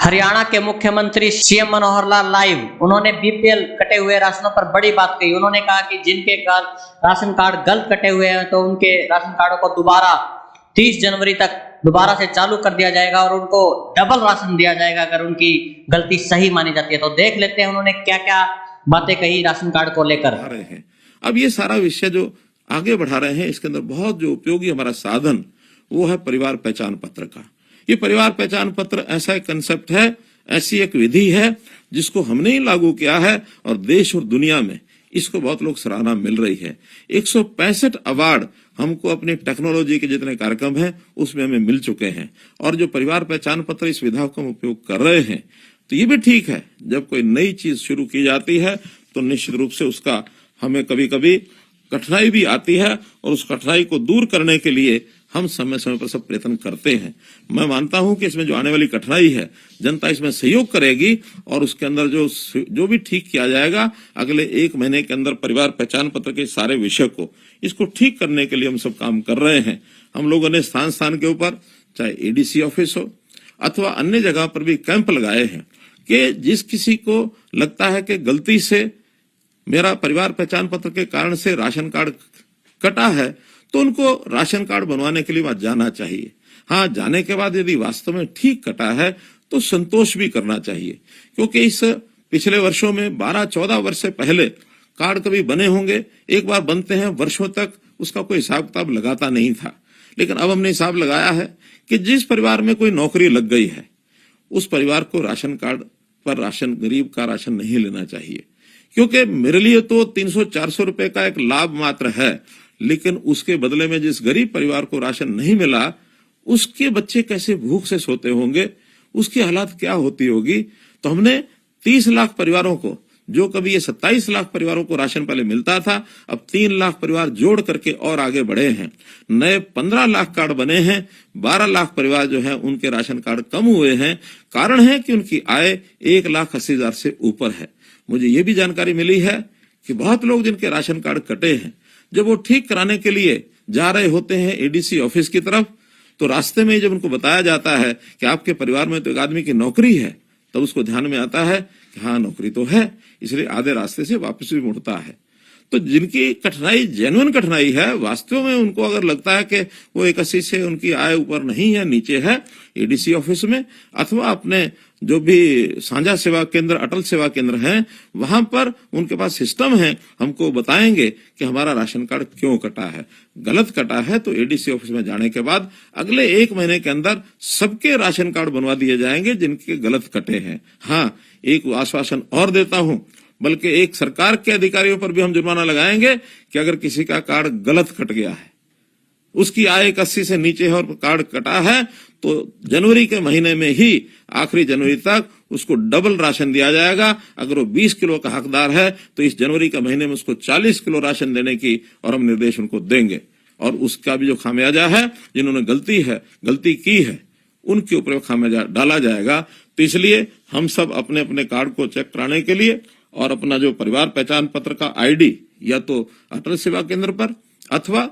हरियाणा के मुख्यमंत्री CM Manohar Lal live, उन्होंने बीपीएल कटे हुए राशनों पर बड़ी बात कही। उन्होंने कहा कि जिनके राशन कार्ड गलत कटे हुए हैं तो उनके राशन कार्डों को दोबारा 30 जनवरी तक दोबारा से चालू कर दिया जाएगा और उनको डबल राशन दिया जाएगा अगर उनकी गलती सही मानी जाती है। तो देख लेते हैं उन्होंने क्या क्या बातें कही राशन कार्ड को लेकर। अब ये सारा विषय जो आगे बढ़ा रहे हैं, इसके अंदर बहुत जो उपयोगी हमारा साधन वो है परिवार पहचान पत्र का। ये परिवार पहचान पत्र ऐसा एक कंसेप्ट है, ऐसी एक विधि है जिसको हमने ही लागू किया है और देश और दुनिया में इसको बहुत लोग सराहना मिल रही है। 165 अवार्ड हमको अपनी टेक्नोलॉजी के जितने कार्यक्रम हैं उसमें हमें मिल चुके हैं और जो परिवार पहचान पत्र इस विधा को हम उपयोग कर रहे हैं तो ये भी ठीक है। जब कोई नई चीज शुरू की जाती है तो निश्चित रूप से उसका हमें कभी कभी कठिनाई भी आती है और उस कठिनाई को दूर करने के लिए हम समय समय पर सब प्रयत्न करते हैं। मैं मानता हूं कि इसमें जो आने वाली कठिनाई है जनता इसमें सहयोग करेगी और उसके अंदर जो भी ठीक किया जाएगा अगले 1 महीने के अंदर परिवार पहचान पत्र के सारे विषय को इसको ठीक करने के लिए हम सब काम कर रहे हैं। हम लोगों ने स्थान स्थान के ऊपर चाहे एडीसी ऑफिस हो अथवा अन्य जगह पर भी कैंप लगाए हैं कि जिस किसी को लगता है कि गलती से मेरा परिवार पहचान पत्र के कारण से राशन कार्ड कटा है तो उनको राशन कार्ड बनवाने के लिए वहां जाना चाहिए। हाँ, जाने के बाद यदि वास्तव में ठीक कटा है तो संतोष भी करना चाहिए, क्योंकि इस पिछले वर्षों में 12-14 वर्ष से पहले कार्ड कभी बने होंगे, एक बार बनते हैं वर्षों तक उसका कोई हिसाब किताब लगाता नहीं था। लेकिन अब हमने हिसाब लगाया है कि जिस परिवार में कोई नौकरी लग गई है उस परिवार को राशन कार्ड पर राशन, गरीब का राशन नहीं लेना चाहिए, क्योंकि मेरे लिए तो 300-400 रुपए का एक लाभ मात्र है, लेकिन उसके बदले में जिस गरीब परिवार को राशन नहीं मिला उसके बच्चे कैसे भूख से सोते होंगे, उसकी हालात क्या होती होगी। तो हमने 30 लाख परिवारों को, जो कभी ये 27 लाख परिवारों को राशन पहले मिलता था, अब 3 लाख परिवार जोड़ करके और आगे बढ़े हैं। नए 15 लाख कार्ड बने हैं, 12 लाख परिवार जो है उनके राशन कार्ड कम हुए हैं। कारण है कि उनकी आय 1,80,000 से ऊपर है। मुझे ये भी जानकारी मिली है कि बहुत लोग जिनके राशन कार्ड कटे हैं, जब वो ठीक कराने के लिए जा रहे होते हैं एडीसी ऑफिस की तरफ, तो रास्ते में जब उनको बताया जाता है कि आपके परिवार में तो एक आदमी की नौकरी है, तब उसको ध्यान में आता है कि हाँ नौकरी तो है, इसलिए आधे रास्ते से वापस भी मुड़ता है। तो जिनकी कठिनाई जेन्युइन कठिनाई है, वास्तव में उनको अगर लगता है कि वो 81 से उनकी आय ऊपर नहीं है, नीचे है, एडीसी ऑफिस में अथवा अपने जो भी साझा सेवा केंद्र, अटल सेवा केंद्र हैं, वहां पर उनके पास सिस्टम है, हमको बताएंगे कि हमारा राशन कार्ड क्यों कटा है। गलत कटा है तो एडीसी ऑफिस में जाने के बाद अगले 1 महीने के अंदर सबके राशन कार्ड बनवा दिए जाएंगे जिनके गलत कटे हैं। हाँ, एक आश्वासन और देता हूं, बल्कि एक सरकार के अधिकारियों पर भी हम जुर्माना लगाएंगे कि अगर किसी का कार्ड गलत कट गया है, उसकी आय 80 से नीचे है और कार्ड कटा है, तो जनवरी के महीने में ही आखिरी जनवरी तक उसको डबल राशन दिया जाएगा। अगर वो 20 किलो का हकदार है तो इस जनवरी के महीने में उसको 40 किलो राशन देने की और हम निर्देश उनको देंगे। और उसका भी जो खामियाजा है, जिन्होंने गलती की है, उनके ऊपर खामियाजा डाला जाएगा। तो इसलिए हम सब अपने अपने कार्ड को चेक कराने के लिए और अपना जो परिवार पहचान पत्र का आईडी या तो अटल सेवा केंद्र पर अथवा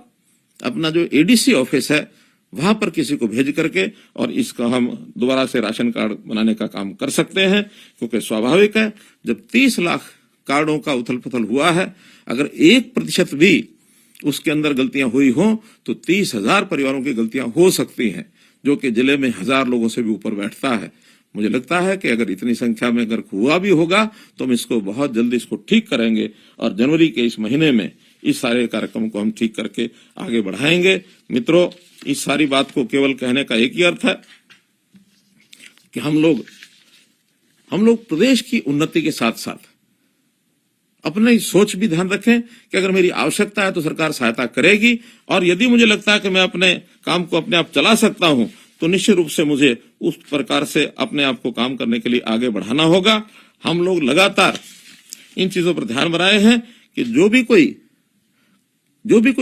अपना जो एडीसी ऑफिस है वहां पर किसी को भेज करके और इसका हम दोबारा से राशन कार्ड बनाने का काम कर सकते हैं। क्योंकि स्वाभाविक है, जब 30 लाख कार्डों का उथल पुथल हुआ है, अगर 1% भी उसके अंदर गलतियां हुई हो तो 30,000 परिवारों की गलतियां हो सकती हैं, जो कि जिले में 1000 लोगों से भी ऊपर बैठता है। मुझे लगता है कि अगर इतनी संख्या में अगर हुआ भी होगा तो हम इसको बहुत जल्दी इसको ठीक करेंगे और जनवरी के इस महीने में इस सारे कार्यक्रम को हम ठीक करके आगे बढ़ाएंगे। मित्रों, इस सारी बात को केवल कहने का एक ही अर्थ है कि हम लोग प्रदेश की उन्नति के साथ साथ अपनी सोच भी ध्यान रखें कि अगर मेरी आवश्यकता है तो सरकार सहायता करेगी, और यदि मुझे लगता है कि मैं अपने काम को अपने आप चला सकता हूं तो निश्चित रूप से मुझे उस प्रकार से अपने आप को काम करने के लिए आगे बढ़ाना होगा। हम लोग लगातार इन चीजों पर ध्यान बनाए हैं कि जो भी कोई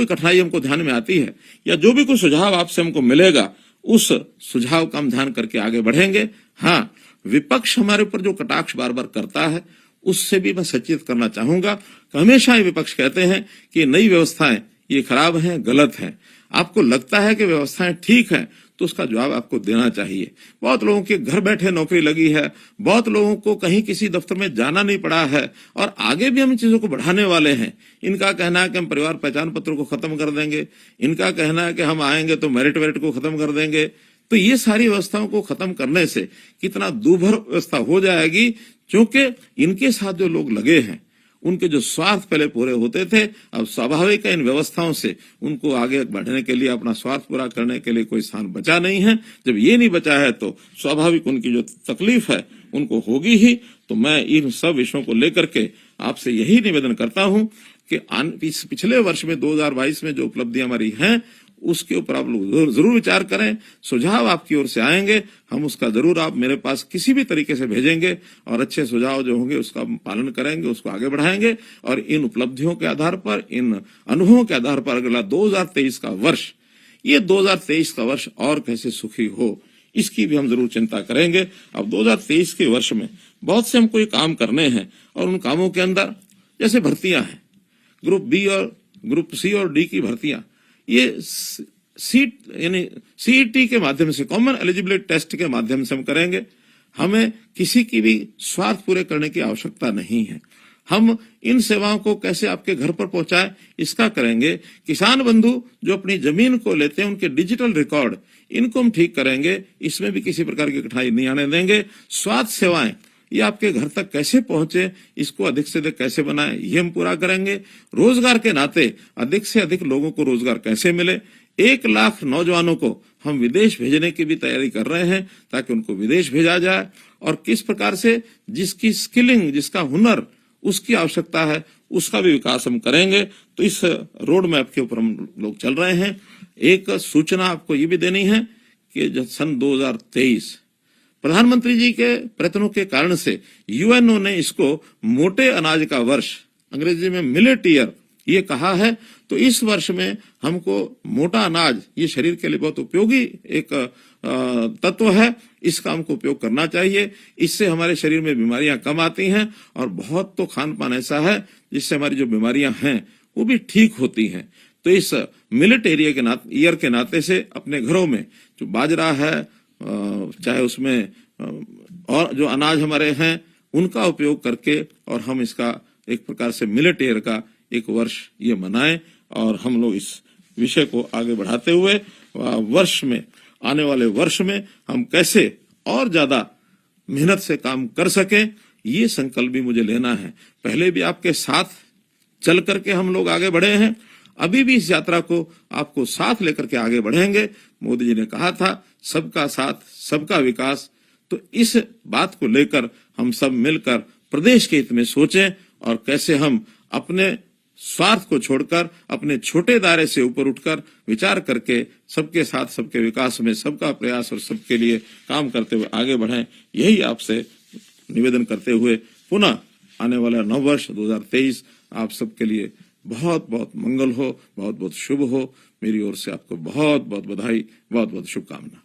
कठिनाई हमको ध्यान में आती है या जो भी कोई सुझाव आपसे हमको मिलेगा, उस सुझाव का हम ध्यान करके आगे बढ़ेंगे। हाँ, विपक्ष हमारे ऊपर जो कटाक्ष बार बार करता है उससे भी मैं सचेत करना चाहूंगा कि हमेशा ये विपक्ष कहते हैं कि नई व्यवस्थाएं ये खराब हैं, गलत हैं। आपको लगता है कि व्यवस्थाएं ठीक हैं तो उसका जवाब आपको देना चाहिए। बहुत लोगों के घर बैठे नौकरी लगी है, बहुत लोगों को कहीं किसी दफ्तर में जाना नहीं पड़ा है, और आगे भी हम इन चीजों को बढ़ाने वाले हैं। इनका कहना है कि हम परिवार पहचान पत्र को खत्म कर देंगे, इनका कहना है कि हम आएंगे तो मेरिट वेरिट को खत्म कर देंगे। तो ये सारी व्यवस्थाओं को खत्म करने से कितना दूभर व्यवस्था हो जाएगी, क्योंकि इनके साथ जो लोग लगे हैं उनके जो स्वार्थ पहले पूरे होते थे, अब स्वाभाविक है इन व्यवस्थाओं से उनको आगे बढ़ने के लिए, अपना स्वार्थ पूरा करने के लिए कोई स्थान बचा नहीं है। जब ये नहीं बचा है तो स्वाभाविक उनकी जो तकलीफ है उनको होगी ही। तो मैं इन सब विषयों को लेकर के आपसे यही निवेदन करता हूं कि पिछले वर्ष में 2022 में जो उपलब्धियां हमारी हैं उसके ऊपर आप लोग जरूर विचार करें। सुझाव आपकी ओर से आएंगे, हम उसका जरूर आप मेरे पास किसी भी तरीके से भेजेंगे, और अच्छे सुझाव जो होंगे उसका पालन करेंगे, उसको आगे बढ़ाएंगे, और इन उपलब्धियों के आधार पर, इन अनुभवों के आधार पर अगला 2023 का वर्ष, ये 2023 का वर्ष और कैसे सुखी हो, इसकी भी हम जरूर चिंता करेंगे। अब 2023 के वर्ष में बहुत से हमको ये काम करने हैं, और उन कामों के अंदर जैसे भर्तियां हैं, ग्रुप बी और ग्रुप सी और डी की भर्तियां, ये सीट यानी सीईटी के माध्यम से, कॉमन एलिजिबिलिटी टेस्ट के माध्यम से हम करेंगे। हमें किसी की भी स्वार्थ पूरे करने की आवश्यकता नहीं है। हम इन सेवाओं को कैसे आपके घर पर पहुंचाए इसका करेंगे। किसान बंधु जो अपनी जमीन को लेते हैं उनके डिजिटल रिकॉर्ड, इनको हम ठीक करेंगे, इसमें भी किसी प्रकार की कठिनाई नहीं आने देंगे। स्वास्थ्य सेवाएं ये आपके घर तक कैसे पहुंचे, इसको अधिक से अधिक कैसे बनाए, ये हम पूरा करेंगे। रोजगार के नाते अधिक से अधिक लोगों को रोजगार कैसे मिले, 1 लाख नौजवानों को हम विदेश भेजने की भी तैयारी कर रहे हैं ताकि उनको विदेश भेजा जाए, और किस प्रकार से जिसकी स्किलिंग, जिसका हुनर उसकी आवश्यकता है उसका भी विकास हम करेंगे। तो इस रोड मैप के ऊपर हम लोग चल रहे हैं। एक सूचना आपको ये भी देनी है कि सन 2023 प्रधानमंत्री जी के प्रयत्नों के कारण से यूएनओ ने इसको मोटे अनाज का वर्ष, अंग्रेजी में मिलेट ईयर, ये कहा है। तो इस वर्ष में हमको मोटा अनाज, ये शरीर के लिए बहुत उपयोगी एक तत्व है, इसका हमको उपयोग करना चाहिए। इससे हमारे शरीर में बीमारियां कम आती हैं, और बहुत तो खान पान ऐसा है जिससे हमारी जो बीमारियां हैं वो भी ठीक होती हैं। तो इस मिलेट ईयर के नाते से अपने घरों में जो बाजरा है, चाहे उसमें और जो अनाज हमारे हैं उनका उपयोग करके, और हम इसका एक प्रकार से मिलेट ईयर का एक वर्ष ये मनाएं, और हम लोग इस विषय को आगे बढ़ाते हुए वर्ष में, आने वाले वर्ष में हम कैसे और ज्यादा मेहनत से काम कर सकें, ये संकल्प भी मुझे लेना है। पहले भी आपके साथ चल करके हम लोग आगे बढ़े हैं, अभी भी इस यात्रा को आपको साथ लेकर के आगे बढ़ेंगे। मोदी जी ने कहा था सबका साथ सबका विकास, तो इस बात को लेकर हम सब मिलकर प्रदेश के हित में सोचें, और कैसे हम अपने स्वार्थ को छोड़कर अपने छोटे दायरे से ऊपर उठकर विचार करके सबके साथ सबके विकास में सबका प्रयास और सबके लिए काम करते हुए आगे बढ़ें। यही आपसे निवेदन करते हुए पुनः आने वाला नववर्ष 2023 आप सबके लिए बहुत बहुत मंगल हो, बहुत बहुत शुभ हो। मेरी ओर से आपको बहुत बहुत बधाई, बहुत बहुत शुभकामना।